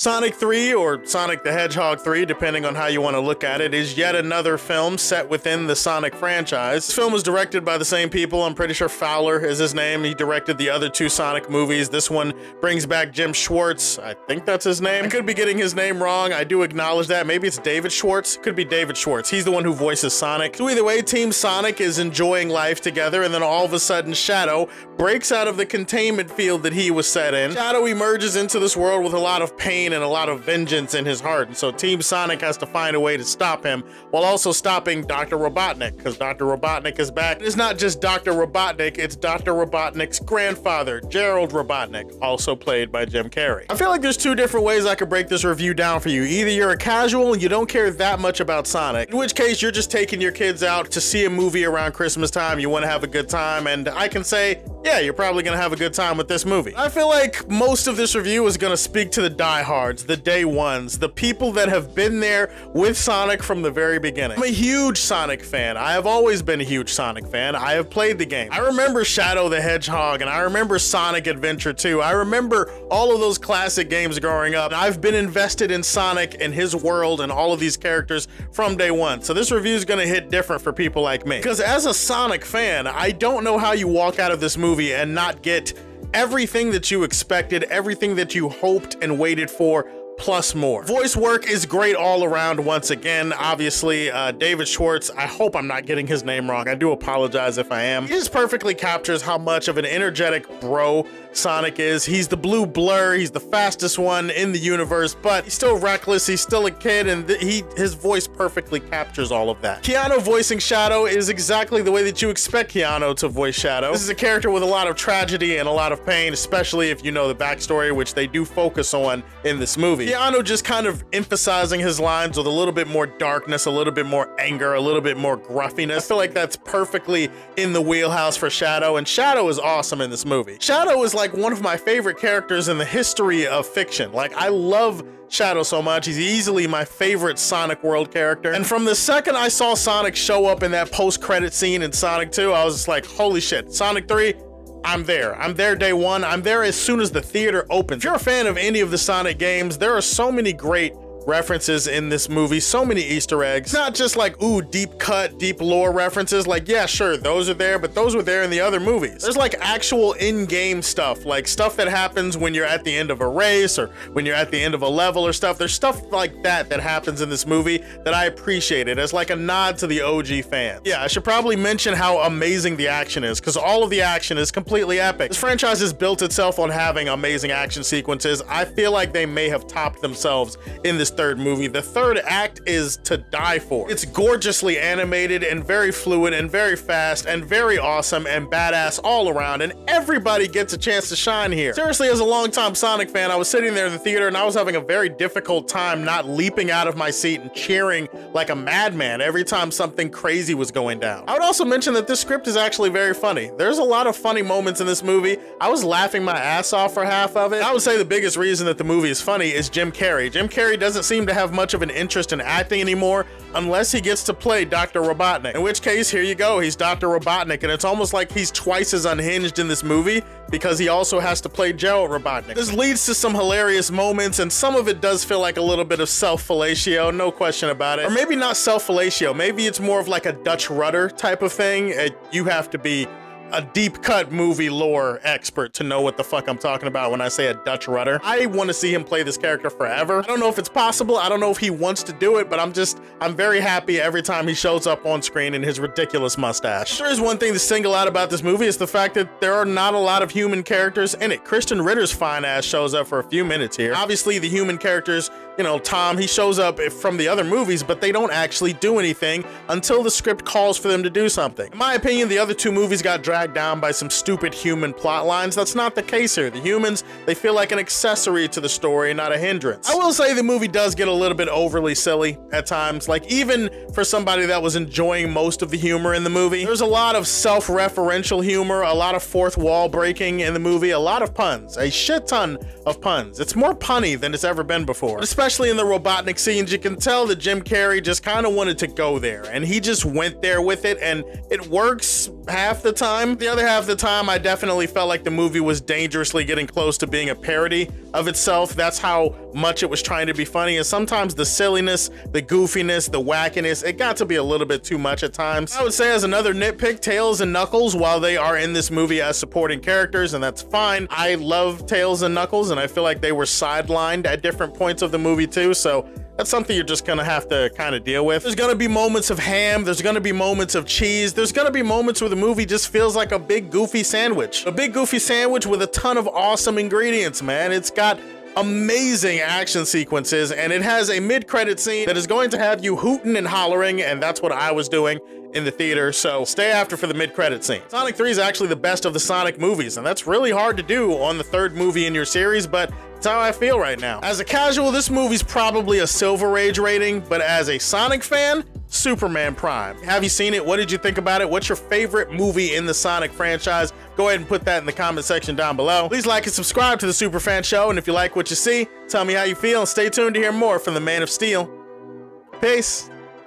Sonic 3, or Sonic the Hedgehog 3, depending on how you want to look at it, is yet another film set within the Sonic franchise. This film was directed by the same people. I'm pretty sure Fowler is his name. He directed the other two Sonic movies. This one brings back Jim Schwartz. I think that's his name. I could be getting his name wrong. I do acknowledge that. Maybe it's David Schwartz. Could be David Schwartz. He's the one who voices Sonic. So either way, Team Sonic is enjoying life together, and then all of a sudden Shadow breaks out of the containment field that he was set in. Shadow emerges into this world with a lot of pain and a lot of vengeance in his heart, and so Team Sonic has to find a way to stop him while also stopping Dr. Robotnik, because Dr. Robotnik is back. It's not just Dr. Robotnik, it's Dr. Robotnik's grandfather, Gerald Robotnik, also played by Jim Carrey. I feel like there's two different ways I could break this review down for you. Either you're a casual and you don't care that much about Sonic, in which case you're just taking your kids out to see a movie around Christmas time, you want to have a good time, and I can say, yeah, you're probably gonna have a good time with this movie. I feel like most of this review is gonna speak to the diehards, the day ones, the people that have been there with Sonic from the very beginning. I'm a huge Sonic fan. I have always been a huge Sonic fan. I have played the game. I remember Shadow the Hedgehog, and I remember Sonic Adventure 2. I remember all of those classic games growing up. I've been invested in Sonic and his world and all of these characters from day one. So this review is gonna hit different for people like me. Because as a Sonic fan, I don't know how you walk out of this movie and not get everything that you expected, everything that you hoped and waited for, plus more. Voice work is great all around once again. Obviously, David Schwartz, I hope I'm not getting his name wrong. I do apologize if I am. He just perfectly captures how much of an energetic bro Sonic is. He's the blue blur, he's the fastest one in the universe, but he's still reckless, he's still a kid, and his voice perfectly captures all of that. Keanu voicing Shadow is exactly the way that you expect Keanu to voice Shadow. This is a character with a lot of tragedy and a lot of pain, especially if you know the backstory, which they do focus on in this movie. Keanu just kind of emphasizing his lines with a little bit more darkness, a little bit more anger, a little bit more gruffiness. I feel like that's perfectly in the wheelhouse for Shadow, and Shadow is awesome in this movie. Shadow is like one of my favorite characters in the history of fiction. Like, I love Shadow so much. He's easily my favorite Sonic World character. And from the second I saw Sonic show up in that post-credit scene in Sonic 2, I was just like, holy shit, Sonic 3, I'm there. I'm there day one. I'm there as soon as the theater opens. If you're a fan of any of the Sonic games, there are so many great references in this movie, so many Easter eggs. Not just like, ooh, deep cut, deep lore references. Like, yeah, sure, those are there, but those were there in the other movies. There's like actual in-game stuff, like stuff that happens when you're at the end of a race or when you're at the end of a level or stuff. There's stuff like that that happens in this movie that I appreciated as like a nod to the OG fans. Yeah, I should probably mention how amazing the action is, because all of the action is completely epic. This franchise has built itself on having amazing action sequences. I feel like they may have topped themselves in this third movie. The third act is to die for. It's gorgeously animated and very fluid and very fast and very awesome and badass all around, and everybody gets a chance to shine here. Seriously, as a longtime Sonic fan, I was sitting there in the theater and I was having a very difficult time not leaping out of my seat and cheering like a madman every time something crazy was going down. I would also mention that this script is actually very funny. There's a lot of funny moments in this movie. I was laughing my ass off for half of it. I would say the biggest reason that the movie is funny is Jim Carrey. Jim Carrey doesn't seem to have much of an interest in acting anymore unless he gets to play Dr. Robotnik, in which case, here you go, he's Dr. Robotnik, and it's almost like he's twice as unhinged in this movie because he also has to play Gerald Robotnik. This leads to some hilarious moments, and some of it does feel like a little bit of self-fellatio, no question about it. Or maybe not self-fellatio, maybe it's more of like a Dutch rudder type of thing. You have to be a deep cut movie lore expert to know what the fuck I'm talking about when I say a Dutch rudder. I want to see him play this character forever. I don't know if it's possible. I don't know if he wants to do it, but I'm very happy every time he shows up on screen in his ridiculous mustache. If there is one thing to single out about this movie, is the fact that there are not a lot of human characters in it. Christian Ritter's fine ass shows up for a few minutes here. Obviously, the human characters, you know, Tom, he shows up from the other movies, but they don't actually do anything until the script calls for them to do something. In my opinion, the other two movies got dragged down by some stupid human plot lines. That's not the case here. The humans, they feel like an accessory to the story, not a hindrance. I will say the movie does get a little bit overly silly at times. Like, even for somebody that was enjoying most of the humor in the movie, there's a lot of self-referential humor, a lot of fourth wall breaking in the movie, a lot of puns, a shit ton of puns. It's more punny than it's ever been before. Especially in the Robotnik scenes, you can tell that Jim Carrey just kind of wanted to go there, and he just went there with it, and it works half the time, time. The other half of the time, I definitely felt like the movie was dangerously getting close to being a parody of itself. That's how much it was trying to be funny, and sometimes the silliness, the goofiness, the wackiness, it got to be a little bit too much at times. I would say, as another nitpick, Tails and Knuckles, while they are in this movie as supporting characters, and that's fine, I love Tails and Knuckles, and I feel like they were sidelined at different points of the movie too, so that's something you're just gonna have to kind of deal with. There's gonna be moments of ham, there's gonna be moments of cheese, there's gonna be moments where the movie just feels like a big goofy sandwich. A big goofy sandwich with a ton of awesome ingredients, man. It's got amazing action sequences, and it has a mid-credit scene that is going to have you hooting and hollering, and that's what I was doing in the theater, so stay after for the mid-credit scene. Sonic 3 is actually the best of the Sonic movies, and that's really hard to do on the third movie in your series, but it's how I feel right now. As a casual, this movie's probably a Silver Age rating, but as a Sonic fan, Superman Prime. Have you seen it? What did you think about it? What's your favorite movie in the Sonic franchise? Go ahead and put that in the comment section down below. Please like and subscribe to the Superfan Show, and if you like what you see, tell me how you feel, and stay tuned to hear more from the Man of Steel. Peace.